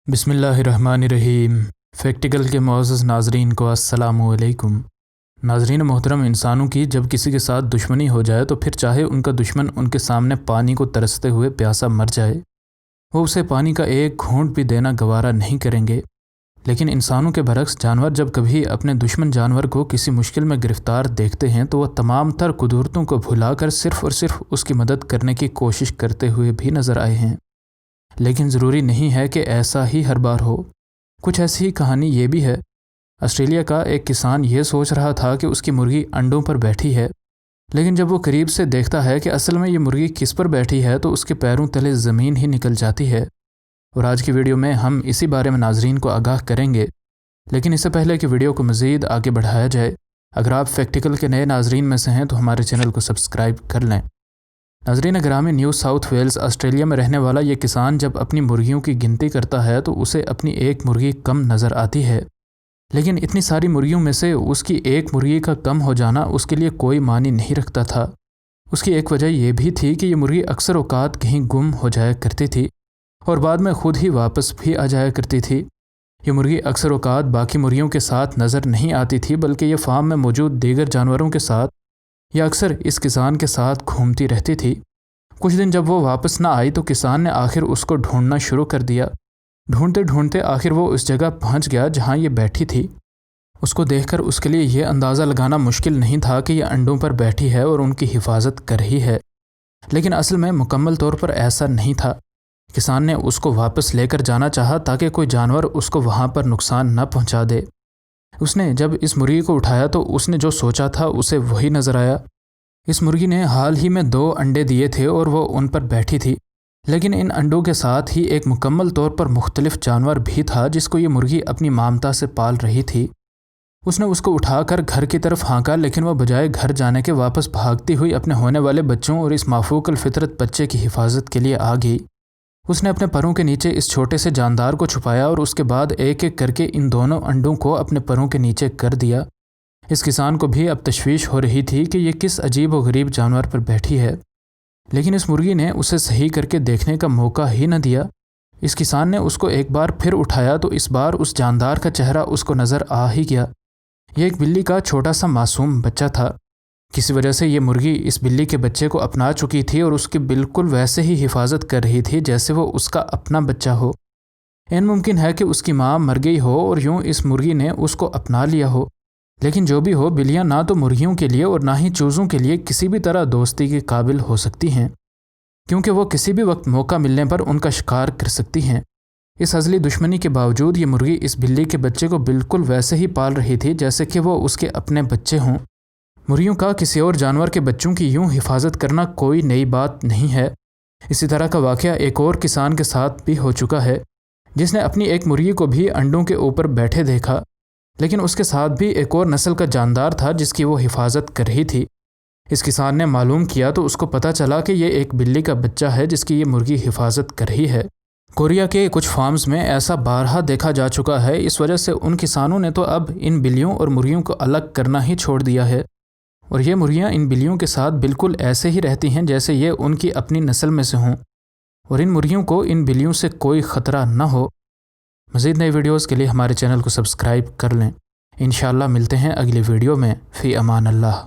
بسم اللہ الرحمن الرحیم۔ فیکٹیکل کے معزز ناظرین کو السلام علیکم۔ ناظرین محترم، انسانوں کی جب کسی کے ساتھ دشمنی ہو جائے تو پھر چاہے ان کا دشمن ان کے سامنے پانی کو ترستے ہوئے پیاسا مر جائے، وہ اسے پانی کا ایک گھونٹ بھی دینا گوارا نہیں کریں گے۔ لیکن انسانوں کے برعکس جانور جب کبھی اپنے دشمن جانور کو کسی مشکل میں گرفتار دیکھتے ہیں تو وہ تمام تر قدرتوں کو بھلا کر صرف اور صرف اس کی مدد کرنے کی کوشش کرتے ہوئے بھی نظر آئے ہیں۔ لیکن ضروری نہیں ہے کہ ایسا ہی ہر بار ہو۔ کچھ ایسی ہی کہانی یہ بھی ہے۔ آسٹریلیا کا ایک کسان یہ سوچ رہا تھا کہ اس کی مرغی انڈوں پر بیٹھی ہے، لیکن جب وہ قریب سے دیکھتا ہے کہ اصل میں یہ مرغی کس پر بیٹھی ہے تو اس کے پیروں تلے زمین ہی نکل جاتی ہے۔ اور آج کی ویڈیو میں ہم اسی بارے میں ناظرین کو آگاہ کریں گے۔ لیکن اس سے پہلے کہ ویڈیو کو مزید آگے بڑھایا جائے، اگر آپ فیکٹیکل کے نئے ناظرین میں سے ہیں تو ہمارے چینل کو سبسکرائب کر لیں۔ ناظرین گرامی، نیو ساؤتھ ویلز آسٹریلیا میں رہنے والا یہ کسان جب اپنی مرغیوں کی گنتی کرتا ہے تو اسے اپنی ایک مرغی کم نظر آتی ہے، لیکن اتنی ساری مرغیوں میں سے اس کی ایک مرغی کا کم ہو جانا اس کے لیے کوئی معنی نہیں رکھتا تھا۔ اس کی ایک وجہ یہ بھی تھی کہ یہ مرغی اکثر اوقات کہیں گم ہو جایا کرتی تھی اور بعد میں خود ہی واپس بھی آ جایا کرتی تھی۔ یہ مرغی اکثر اوقات باقی مرغیوں کے ساتھ نظر نہیں آتی تھی، بلکہ یہ فارم میں موجود دیگر جانوروں کے ساتھ یا اکثر اس کسان کے ساتھ گھومتی رہتی تھی۔ کچھ دن جب وہ واپس نہ آئی تو کسان نے آخر اس کو ڈھونڈنا شروع کر دیا۔ ڈھونڈتے ڈھونڈتے آخر وہ اس جگہ پہنچ گیا جہاں یہ بیٹھی تھی۔ اس کو دیکھ کر اس کے لیے یہ اندازہ لگانا مشکل نہیں تھا کہ یہ انڈوں پر بیٹھی ہے اور ان کی حفاظت کر رہی ہے، لیکن اصل میں مکمل طور پر ایسا نہیں تھا۔ کسان نے اس کو واپس لے کر جانا چاہا تاکہ کوئی جانور اس کو وہاں پر نقصان نہ پہنچا دے۔ اس نے جب اس مرغی کو اٹھایا تو اس نے جو سوچا تھا اسے وہی نظر آیا۔ اس مرغی نے حال ہی میں 2 انڈے دیے تھے اور وہ ان پر بیٹھی تھی، لیکن ان انڈوں کے ساتھ ہی ایک مکمل طور پر مختلف جانور بھی تھا جس کو یہ مرغی اپنی مامتا سے پال رہی تھی۔ اس نے اس کو اٹھا کر گھر کی طرف ہانکا، لیکن وہ بجائے گھر جانے کے واپس بھاگتی ہوئی اپنے ہونے والے بچوں اور اس مافوق الفطرت بچے کی حفاظت کے لیے آ گئی۔ اس نے اپنے پروں کے نیچے اس چھوٹے سے جاندار کو چھپایا اور اس کے بعد ایک ایک کر کے ان دونوں انڈوں کو اپنے پروں کے نیچے کر دیا۔ اس کسان کو بھی اب تشویش ہو رہی تھی کہ یہ کس عجیب و غریب جانور پر بیٹھی ہے، لیکن اس مرغی نے اسے صحیح کر کے دیکھنے کا موقع ہی نہ دیا۔ اس کسان نے اس کو ایک بار پھر اٹھایا تو اس بار اس جاندار کا چہرہ اس کو نظر آ ہی گیا۔ یہ ایک بلی کا چھوٹا سا معصوم بچہ تھا۔ کسی وجہ سے یہ مرغی اس بلی کے بچے کو اپنا چکی تھی اور اس کی بالکل ویسے ہی حفاظت کر رہی تھی جیسے وہ اس کا اپنا بچہ ہو۔ ممکن ہے کہ اس کی ماں مر گئی ہو اور یوں اس مرغی نے اس کو اپنا لیا ہو، لیکن جو بھی ہو، بلیاں نہ تو مرغیوں کے لیے اور نہ ہی چوزوں کے لیے کسی بھی طرح دوستی کے قابل ہو سکتی ہیں، کیونکہ وہ کسی بھی وقت موقع ملنے پر ان کا شکار کر سکتی ہیں۔ اس ازلی دشمنی کے باوجود یہ مرغی اس بلی کے بچے کو بالکل ویسے ہی پال رہی تھی جیسے کہ وہ اس کے اپنے بچے ہوں۔ مرغیوں کا کسی اور جانور کے بچوں کی یوں حفاظت کرنا کوئی نئی بات نہیں ہے۔ اسی طرح کا واقعہ ایک اور کسان کے ساتھ بھی ہو چکا ہے، جس نے اپنی ایک مرغی کو بھی انڈوں کے اوپر بیٹھے دیکھا، لیکن اس کے ساتھ بھی ایک اور نسل کا جاندار تھا جس کی وہ حفاظت کر رہی تھی۔ اس کسان نے معلوم کیا تو اس کو پتہ چلا کہ یہ ایک بلی کا بچہ ہے جس کی یہ مرغی حفاظت کر رہی ہے۔ کوریا کے کچھ فارمز میں ایسا بارہا دیکھا جا چکا ہے۔ اس وجہ سے ان کسانوں نے تو اب ان بلیوں اور مرغیوں کو الگ کرنا ہی چھوڑ دیا ہے، اور یہ مرغیاں ان بلیوں کے ساتھ بالکل ایسے ہی رہتی ہیں جیسے یہ ان کی اپنی نسل میں سے ہوں، اور ان مرغیوں کو ان بلیوں سے کوئی خطرہ نہ ہو۔ مزید نئی ویڈیوز کے لیے ہمارے چینل کو سبسکرائب کر لیں۔ انشاءاللہ ملتے ہیں اگلی ویڈیو میں۔ فی امان اللہ۔